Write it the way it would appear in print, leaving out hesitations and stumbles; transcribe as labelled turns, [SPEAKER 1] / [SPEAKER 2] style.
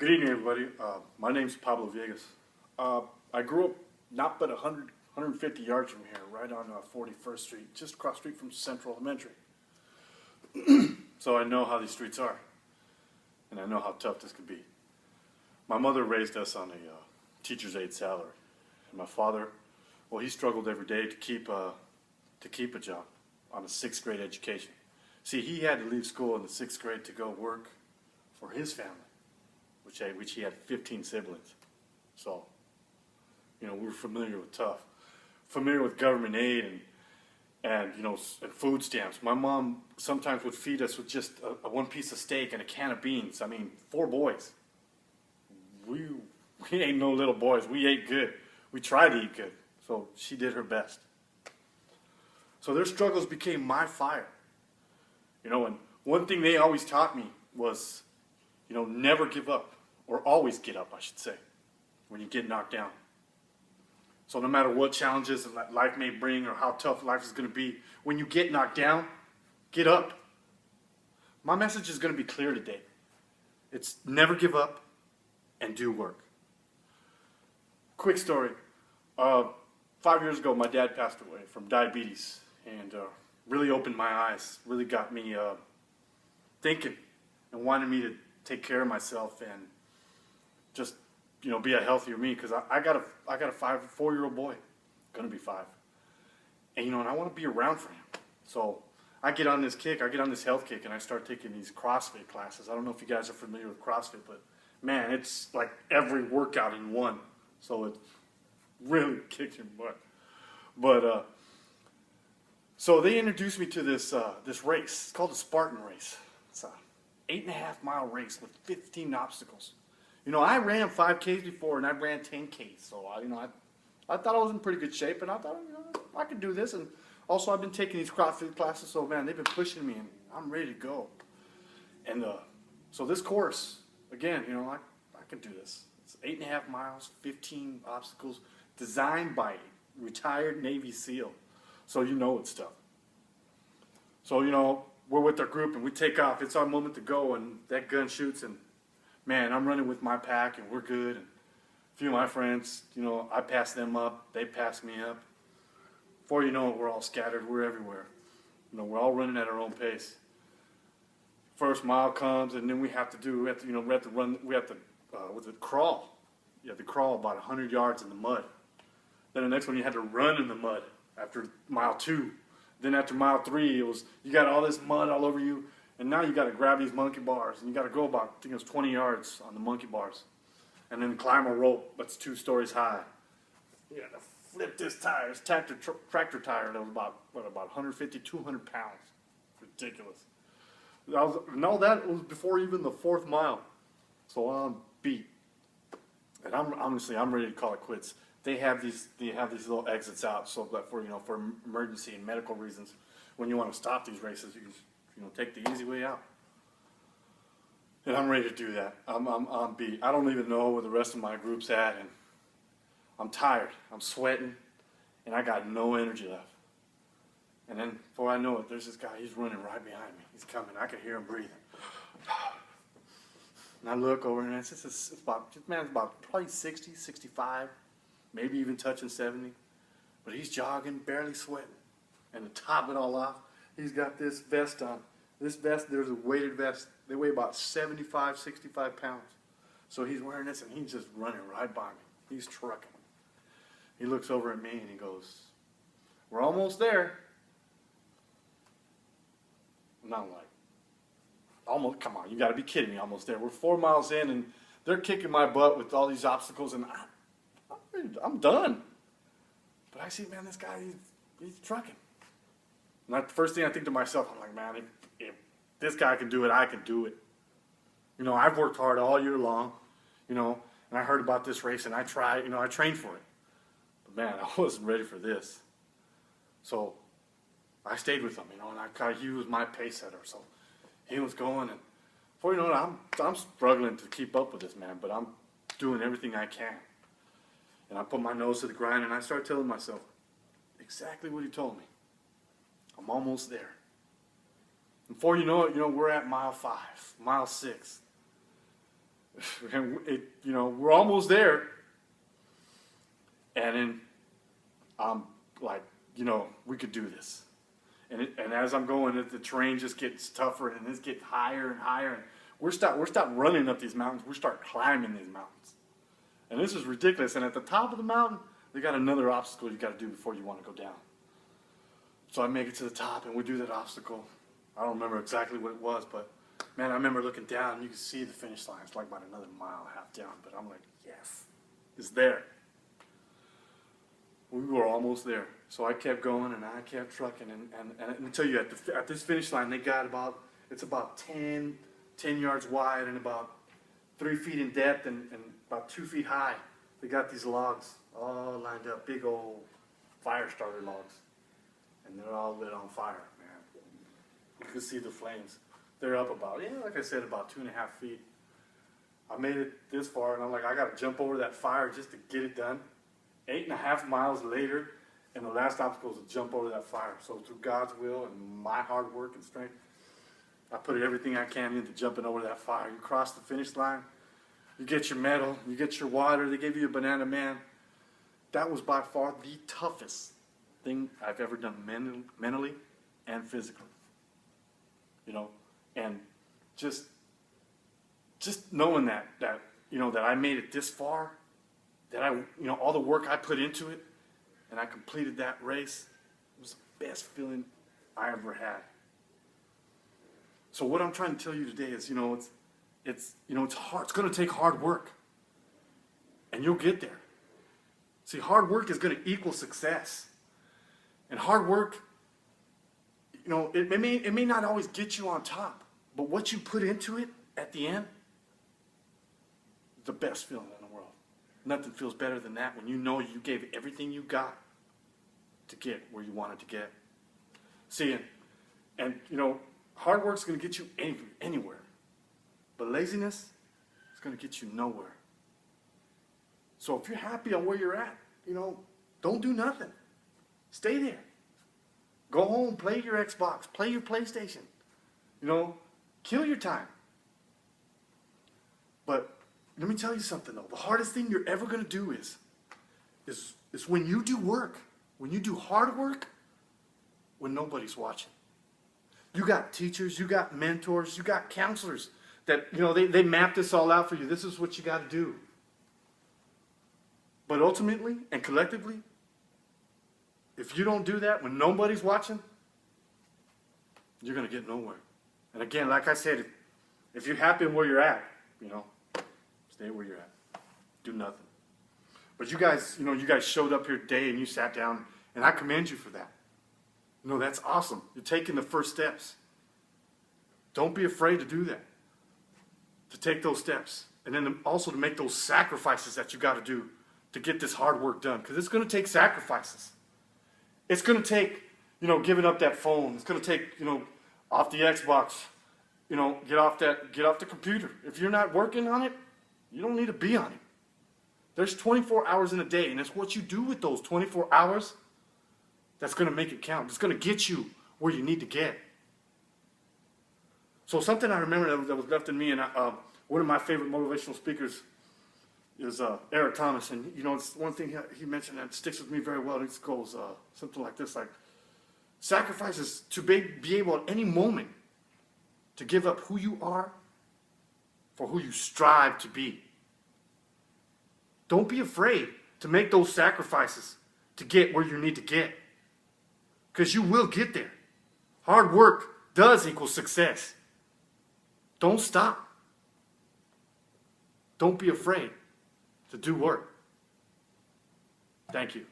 [SPEAKER 1] Good evening, everybody. My name's Pablo Villegas. I grew up not but 150 yards from here, right on 41st Street, just across the street from Central Elementary. So I know how these streets are, and I know how tough this could be. My mother raised us on a teacher's aide salary, and my father, well, he struggled every day to keep a job on a 6th grade education. See, he had to leave school in the 6th grade to go work for his family, which he had 15 siblings. So, we were familiar with tough, familiar with government aid and food stamps. My mom sometimes would feed us with just a one piece of steak and a can of beans. I mean, 4 boys. We ain't no little boys. We ate good. We tried to eat good. So she did her best. So their struggles became my fire. And one thing they always taught me was, never give up, or always get up, I should say, when you get knocked down. So no matter what challenges life may bring or how tough life is going to be, when you get knocked down, get up. My message is going to be clear today. It's never give up and do work. Quick story. 5 years ago, my dad passed away from diabetes, and really opened my eyes, really got me thinking and wanted me to take care of myself and just, be a healthier me, because I got a 4-year-old boy, gonna be 5, and I want to be around for him. So I get on this health kick, and I start taking these CrossFit classes. I don't know if you guys are familiar with CrossFit, but man, it's like every workout in one. So it really kicks your butt. But so they introduced me to this race. It's called the Spartan race. It's a 8.5-mile race with 15 obstacles. I ran 5Ks before, and I ran 10Ks. So I thought I was in pretty good shape, and I thought I could do this. And also I've been taking these CrossFit classes, so man, they've been pushing me, and I'm ready to go. And so this course, again, I can do this. It's 8.5 miles, 15 obstacles, designed by a retired Navy SEAL. So it's tough. So, we're with our group, and we take off. It's our moment to go, and that gun shoots, and man, I'm running with my pack, and we're good. And a few of my friends, I pass them up, they pass me up. Before you know it, we're all scattered, we're everywhere. We're all running at our own pace. First mile comes, and then we have to crawl. You have to crawl about 100 yards in the mud. Then the next one, you had to run in the mud after mile 2. Then after mile 3, you got all this mud all over you, and now you got to grab these monkey bars, and you got to go about, I think it was 20 yards on the monkey bars, and then climb a rope that's 2 stories high. You got to flip this tire, this tractor tire that was about 150, 200 pounds. Ridiculous. And all that was before even the 4th mile. So I'm beat. And I'm ready to call it quits. They have these little exits out, so that for emergency and medical reasons, when you want to stop these races, you just take the easy way out. And I'm ready to do that. I'm beat. I don't even know where the rest of my group's at, and I'm tired. I'm sweating, and I got no energy left. And then before I know it, there's this guy. He's running right behind me. He's coming. I can hear him breathing. And I look over, and it's about probably 60, 65, maybe even touching 70. But he's jogging, barely sweating. And to top it all off, he's got this vest on. This vest, there's a weighted vest. They weigh about 75, 65 pounds. So he's wearing this, and he's just running right by me. He's trucking. He looks over at me, and he goes, "We're almost there." And I'm like, almost, come on, you got to be kidding me, almost there. We're 4 miles in, and they're kicking my butt with all these obstacles, and I'm done. But I see, man, this guy, he's trucking. And the first thing I think to myself, I'm like, man, if this guy can do it, I can do it. I've worked hard all year long, and I heard about this race, and I trained for it. But man, I wasn't ready for this. So I stayed with him, and he was my pace setter. So he was going, and before you know it, I'm struggling to keep up with this man, but I'm doing everything I can. And I put my nose to the grind, and I started telling myself exactly what he told me. I'm almost there. Before you know it, we're at mile 5, mile 6. And we're almost there. And then I'm like, we could do this. And as I'm going, the terrain just gets tougher, and it gets higher and higher. And we're start running up these mountains. We start climbing these mountains. And this is ridiculous. And at the top of the mountain, they got another obstacle you got to do before you want to go down. So I make it to the top, and we do that obstacle. I don't remember exactly what it was, but man, I remember looking down, and you can see the finish line. It's like about another mile and a half down. But I'm like, yes, it's there. We were almost there. So I kept going, and I kept trucking. And let me tell you, at this finish line, they got it's about 10 yards wide and about 3 feet in depth and about 2 feet high. They got these logs all lined up, big old fire starter logs. And they're all lit on fire, man. You can see the flames. They're up about, like I said, about 2.5 feet. I made it this far, and I'm like, I got to jump over that fire just to get it done. 8.5 miles later, and the last obstacle is to jump over that fire. So through God's will and my hard work and strength, I put everything I can into jumping over that fire. You cross the finish line, you get your medal, you get your water, they gave you a banana man. That was by far the toughest thing I've ever done mentally and physically. And just knowing that I made it this far, that all the work I put into it, and I completed that race, it was the best feeling I ever had. So what I'm trying to tell you today is, it's hard. It's going to take hard work, and you'll get there. See, hard work is going to equal success, and hard work, it may not always get you on top, but what you put into it at the end, the best feeling in the world. Nothing feels better than that when you know you gave everything you got to get where you wanted to get. See, and hard work's going to get you anywhere, but laziness is going to get you nowhere. So if you're happy on where you're at, don't do nothing. Stay there. Go home, play your Xbox, play your PlayStation. Kill your time. But let me tell you something though. The hardest thing you're ever going to do is when you do work, when you do hard work, when nobody's watching. You got teachers, you got mentors, you got counselors that, they map this all out for you. This is what you got to do. But ultimately and collectively, if you don't do that when nobody's watching, you're going to get nowhere. And again, like I said, if you're happy where you're at, stay where you're at. Do nothing. But you guys showed up here today and you sat down, and I commend you for that. That's awesome. You're taking the first steps. Don't be afraid to do that. To take those steps. And then also to make those sacrifices that you got to do to get this hard work done. Because it's going to take sacrifices. It's going to take, giving up that phone. It's going to take, off the Xbox. Get off the computer. If you're not working on it, you don't need to be on it. There's 24 hours in a day, and it's what you do with those 24 hours that's going to make it count. It's going to get you where you need to get. So something I remember that was left in me, and one of my favorite motivational speakers is Eric Thomas, and it's one thing he mentioned that sticks with me very well. It goes something like this: like sacrifices to be able at any moment to give up who you are for who you strive to be. Don't be afraid to make those sacrifices to get where you need to get, because you will get there. Hard work does equal success. Don't stop. Don't be afraid to do work. Thank you.